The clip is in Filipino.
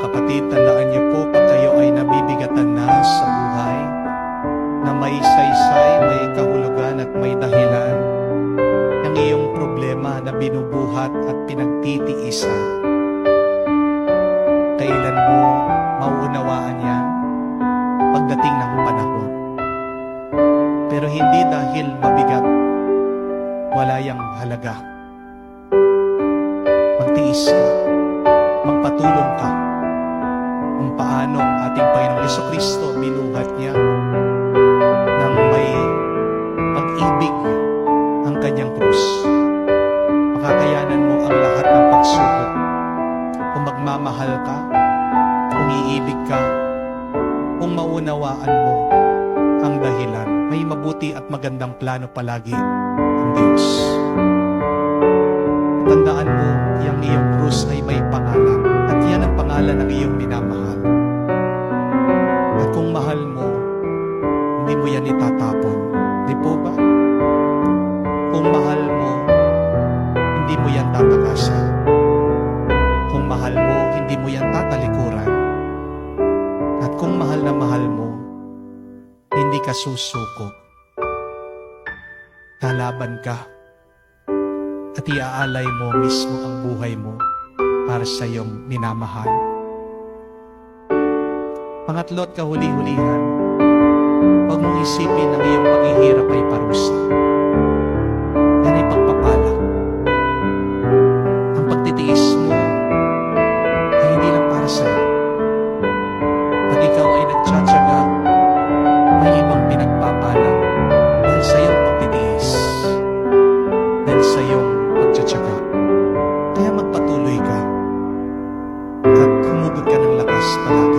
kapatid, tandaan niyo po pag kayo ay nabibigatan na sa buhay, na may saysay, may kahulugan at may dahilan, ang iyong problema na binubuhat at pinagtitiisan, kailan mo mauunawaan yan? Pagdating ng panahon. Pero hindi dahil mabigat, wala yang halaga. Magtiis ka, magpatulong ka, kung paano ang ating Panginoong Jesucristo binuhat niya nang may pag-ibig ang kanyang krus. Makakayanan mo ang lahat ng pagsubok kung magmamahal ka, kung iibig ka, kung maunawaan mo ang dahilan. May mabuti at magandang plano palagi ang Diyos. Tandaan mo, yung iyong krus ay may pangalan, at yan ang pangalan ng iyong minamahal. At kung mahal mo, hindi mo yan itatapon. Di po ba? Kung mahal mo, hindi mo yan tatakasan. Kung mahal mo, hindi mo yan tatalikuran. At kung mahal na mahal mo, hindi ka susuko. Lalaban ka at iaalay mo mismo ang buhay mo para sa iyong minamahal. Pangatlo at kahuli-hulihan, huwag mong isipin ang iyong paghihirap ay parusa. Yan ay pagpapala. Ang pagtitiis mo ay hindi lang para sa iyo. Pag ikaw ay nagtsatsaga, may ibang pinagpapala dahil sa iyong pagtitiis, dahil sa iyong pagtsatsaga. Kaya magpatuloy ka at humugot ka ng lakas palagi.